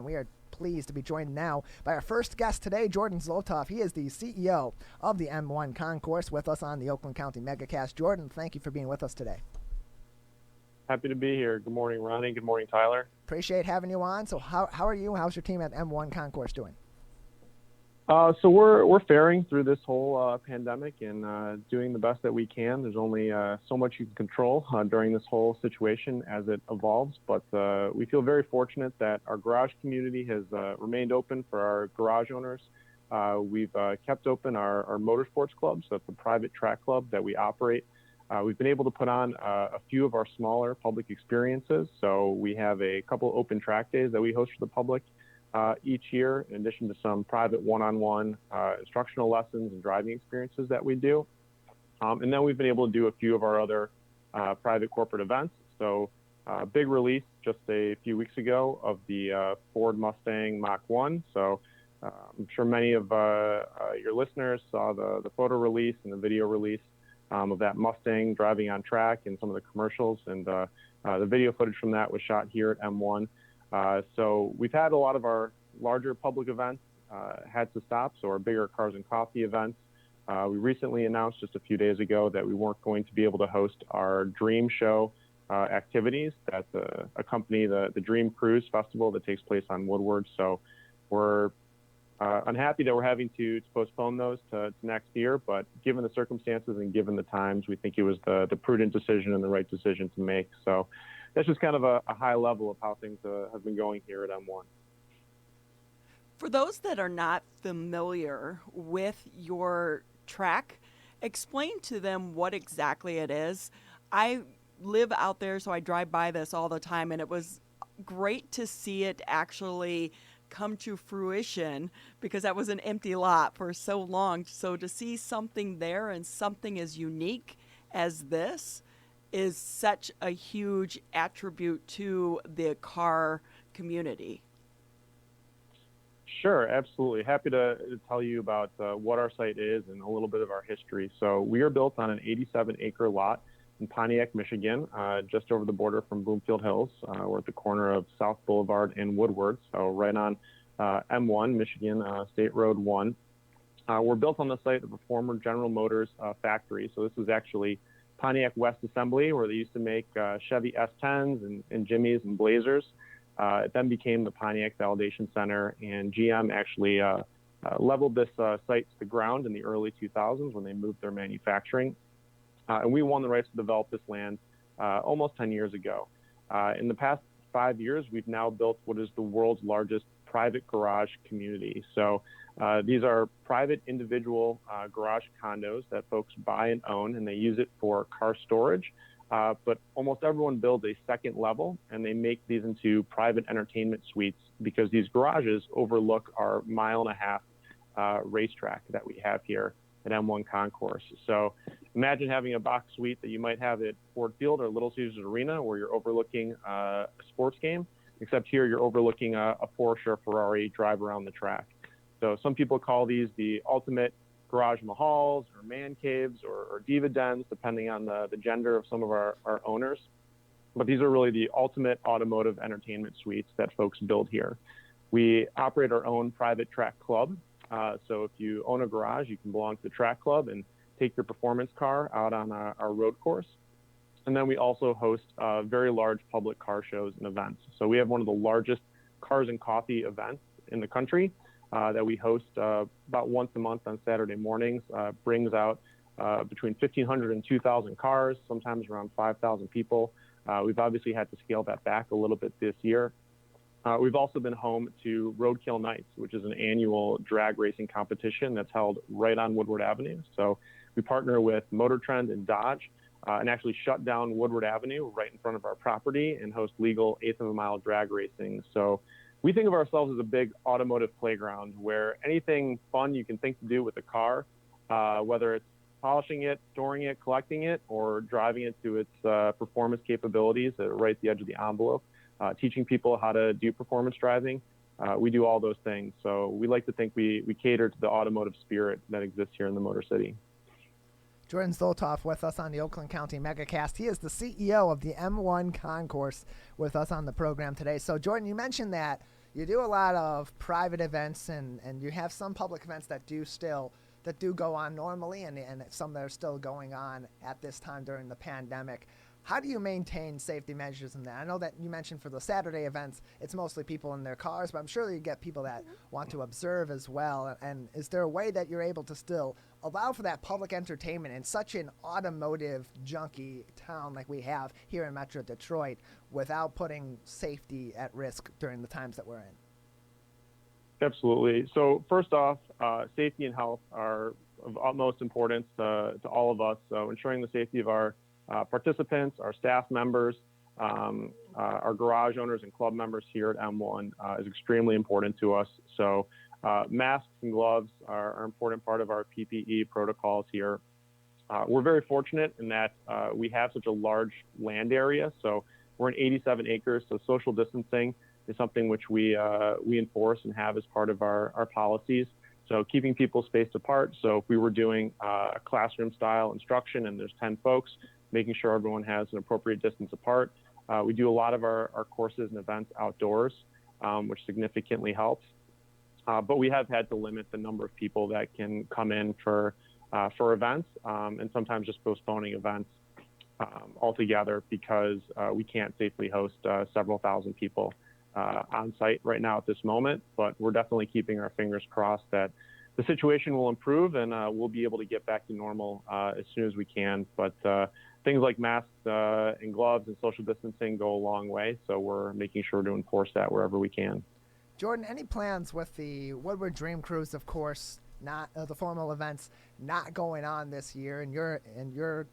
We are pleased to be joined now by our first guest today, Jordan Zlotoff. He is the CEO of the M1 Concourse with us on the Oakland County MegaCast. Jordan, thank you for being with us today. Happy to be here. Good morning, Ronnie. Good morning, Tyler. Appreciate having you on. So how are you? How's your team at M1 Concourse doing? So we're faring through this whole pandemic and doing the best that we can. There's only so much you can control during this whole situation as it evolves, but we feel very fortunate that our garage community has remained open for our garage owners. We've kept open our motorsports clubs. So that's a private track club that we operate. We've been able to put on a few of our smaller public experiences. So we have a couple open track days that we host for the public each year, in addition to some private one-on-one instructional lessons and driving experiences that we do. And then we've been able to do a few of our other private corporate events. So big release just a few weeks ago of the Ford Mustang Mach-1. So I'm sure many of your listeners saw the photo release and the video release of that Mustang driving on track and some of the commercials. And the video footage from that was shot here at M1. So we've had a lot of our larger public events had to stop, so our bigger Cars and Coffee events. We recently announced just a few days ago that we weren't going to be able to host our Dream Show activities that accompany the Dream Cruise Festival that takes place on Woodward. So we're unhappy that we're having to postpone those to next year, but given the circumstances and given the times, we think it was the prudent decision and the right decision to make. So that's just kind of a high level of how things have been going here at M1. For those that are not familiar with your track, explain to them what exactly it is. I live out there, so I drive by this all the time, and it was great to see it actually come to fruition because that was an empty lot for so long. So to see something there and something as unique as this is such a huge attribute to the car community. Sure, absolutely. Happy to tell you about what our site is and a little bit of our history. So we are built on an 87-acre lot in Pontiac, Michigan, just over the border from Bloomfield Hills. We're at the corner of South Boulevard and Woodward, so right on M1, Michigan State Road 1. We're built on the site of a former General Motors factory. So this is actually Pontiac West Assembly, where they used to make Chevy S10s and Jimmys and Blazers. It then became the Pontiac Validation Center, and GM actually leveled this site to the ground in the early 2000s when they moved their manufacturing. And we won the rights to develop this land almost 10 years ago. In the past 5 years, we've now built what is the world's largest private garage community. So these are private individual garage condos that folks buy and own, and they use it for car storage. But almost everyone builds a second level, and they make these into private entertainment suites because these garages overlook our 1.5-mile racetrack that we have here at M1 Concourse. So imagine having a box suite that you might have at Ford Field or Little Caesars Arena, where you're overlooking a sports game, except here you're overlooking a Porsche or Ferrari drive around the track. So some people call these the ultimate garage mahals or man caves or diva dens, depending on the gender of some of our owners. But these are really the ultimate automotive entertainment suites that folks build here. We operate our own private track club. So if you own a garage, you can belong to the track club and take your performance car out on our road course. And then we also host very large public car shows and events. So we have one of the largest Cars and Coffee events in the country that we host about once a month on Saturday mornings. Brings out between 1,500 and 2,000 cars, sometimes around 5,000 people. We've obviously had to scale that back a little bit this year. We've also been home to Roadkill Nights, which is an annual drag racing competition that's held right on Woodward Avenue. So we partner with Motor Trend and Dodge and actually shut down Woodward Avenue right in front of our property and host legal eighth of a mile drag racing. So we think of ourselves as a big automotive playground where anything fun you can think to do with a car, whether it's polishing it, storing it, collecting it, or driving it to its performance capabilities right at the edge of the envelope, teaching people how to do performance driving. We do all those things. So we like to think we cater to the automotive spirit that exists here in the Motor City. Jordan Zlotoff with us on the Oakland County MegaCast. He is the CEO of the M1 Concourse with us on the program today. So, Jordan, you mentioned that you do a lot of private events and you have some public events that do go on normally and some that are still going on at this time during the pandemic. How do you maintain safety measures in that? I know that you mentioned for the Saturday events, it's mostly people in their cars, but I'm sure you get people that want to observe as well. And is there a way that you're able to still allow for that public entertainment in such an automotive junkie town like we have here in Metro Detroit without putting safety at risk during the times that we're in? Absolutely. So first off, safety and health are of utmost importance to all of us. So ensuring the safety of our participants, our staff members, our garage owners and club members here at M1 is extremely important to us. So masks and gloves are an important part of our PPE protocols here. We're very fortunate in that we have such a large land area. So we're in 87 acres, so social distancing is something which we enforce and have as part of our policies. So keeping people spaced apart. So if we were doing a classroom style instruction and there's 10 folks, making sure everyone has an appropriate distance apart. We do a lot of our courses and events outdoors, which significantly helps. But we have had to limit the number of people that can come in for events and sometimes just postponing events altogether because we can't safely host several thousand people on site right now at this moment. But we're definitely keeping our fingers crossed that the situation will improve and we'll be able to get back to normal as soon as we can. But things like masks and gloves and social distancing go a long way. So we're making sure to enforce that wherever we can. Jordan, any plans with the Woodward Dream Cruise, of course, not the formal events not going on this year, and your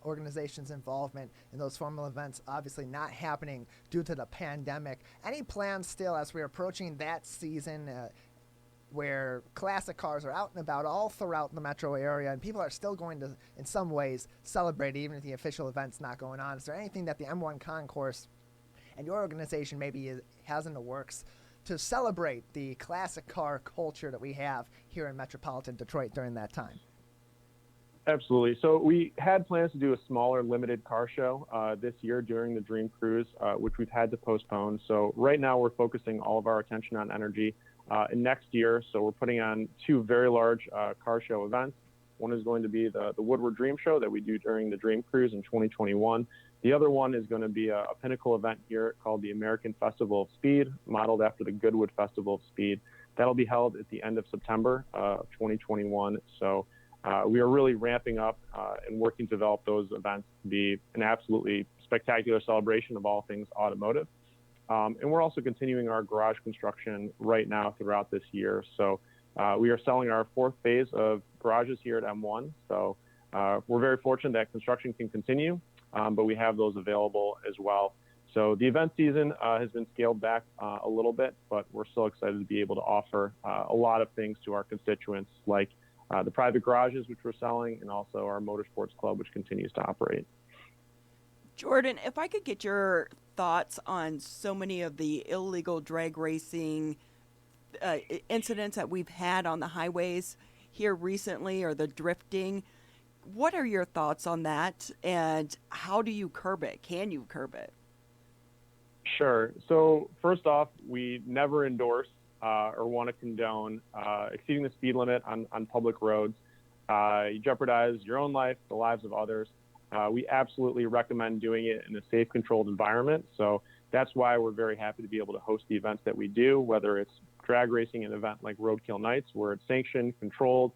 organization's involvement in those formal events obviously not happening due to the pandemic. Any plans still as we're approaching that season where classic cars are out and about all throughout the metro area and people are still going to, in some ways, celebrate even if the official event's not going on? Is there anything that the M1 Concourse and your organization maybe has in the works to celebrate the classic car culture that we have here in metropolitan Detroit during that time? Absolutely. So we had plans to do a smaller limited car show this year during the Dream Cruise, which we've had to postpone. So right now we're focusing all of our attention on energy in next year. So we're putting on two very large car show events. One is going to be the Woodward Dream Show that we do during the Dream Cruise in 2021. The other one is going to be a pinnacle event here called the American Festival of Speed, modeled after the Goodwood Festival of Speed. That'll be held at the end of September of 2021. So we are really ramping up and working to develop those events to be an absolutely spectacular celebration of all things automotive. And we're also continuing our garage construction right now throughout this year. So we are selling our fourth phase of garages here at M1. So we're very fortunate that construction can continue, but we have those available as well. So the event season has been scaled back a little bit, but we're still excited to be able to offer a lot of things to our constituents, like the private garages, which we're selling, and also our motorsports club, which continues to operate. Jordan, if I could get your thoughts on so many of the illegal drag racing incidents that we've had on the highways here recently, or the drifting. What are your thoughts on that, and how do you curb it? Can you curb it? Sure. So first off, we never endorse or want to condone exceeding the speed limit on public roads. You jeopardize your own life, the lives of others. We absolutely recommend doing it in a safe, controlled environment. So that's why we're very happy to be able to host the events that we do, whether it's drag racing, an event like Roadkill Nights, where it's sanctioned, controlled.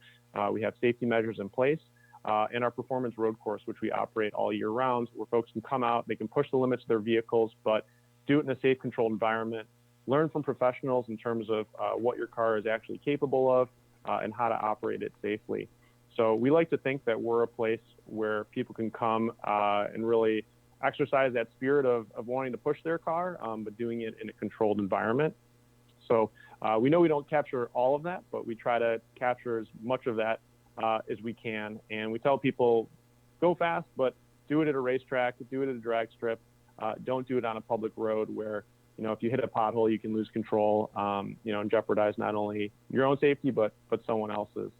We have safety measures in place. And our performance road course, which we operate all year round, where folks can come out, they can push the limits of their vehicles, but do it in a safe, controlled environment. Learn from professionals in terms of what your car is actually capable of and how to operate it safely. So we like to think that we're a place where people can come and really exercise that spirit of wanting to push their car, but doing it in a controlled environment. So we know we don't capture all of that, but we try to capture as much of that as we can. And we tell people, go fast, but do it at a racetrack, do it at a drag strip. Don't do it on a public road where, if you hit a pothole, you can lose control, and jeopardize not only your own safety, but someone else's.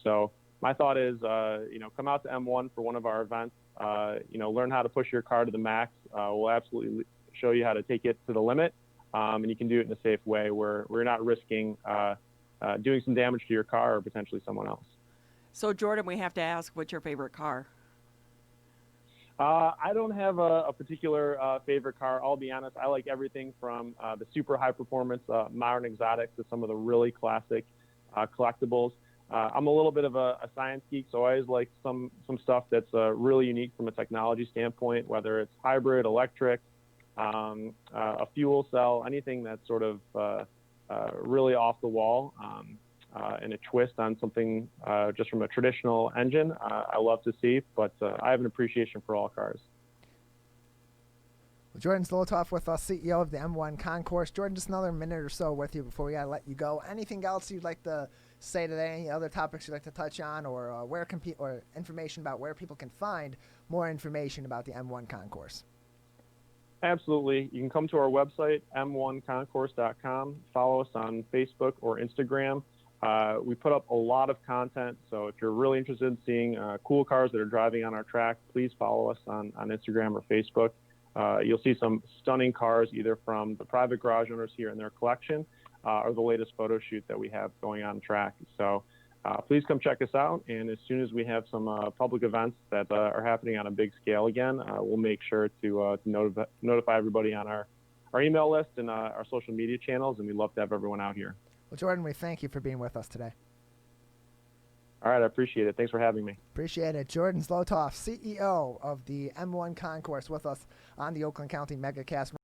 So my thought is, come out to M1 for one of our events, learn how to push your car to the max. We'll absolutely show you how to take it to the limit. and you can do it in a safe way where we're not risking doing some damage to your car or potentially someone else. So, Jordan, we have to ask, what's your favorite car? I don't have a particular favorite car. I'll be honest. I like everything from the super high performance modern exotics to some of the really classic collectibles. I'm a little bit of a science geek, so I always like some stuff that's really unique from a technology standpoint, whether it's hybrid, electric, a fuel cell, anything that's sort of really off the wall, and a twist on something just from a traditional engine. I love to see, but I have an appreciation for all cars. Well, Jordan Zlotoff with us, CEO of the M1 Concourse. Jordan, just another minute or so with you before we gotta let you go. Anything else you'd like to say today? Any other topics you'd like to touch on, or or information about where people can find more information about the M1 Concourse? Absolutely. You can come to our website, m1concourse.com. Follow us on Facebook or Instagram. We put up a lot of content, so if you're really interested in seeing cool cars that are driving on our track, please follow us on Instagram or Facebook. You'll see some stunning cars either from the private garage owners here in their collection or the latest photo shoot that we have going on track. So please come check us out, and as soon as we have some public events that are happening on a big scale again, we'll make sure to notify everybody on our email list and our social media channels, and we'd love to have everyone out here. Well, Jordan, we thank you for being with us today. All right, I appreciate it. Thanks for having me. Appreciate it. Jordan Zlotoff, CEO of the M1 Concourse, with us on the Oakland County MegaCast.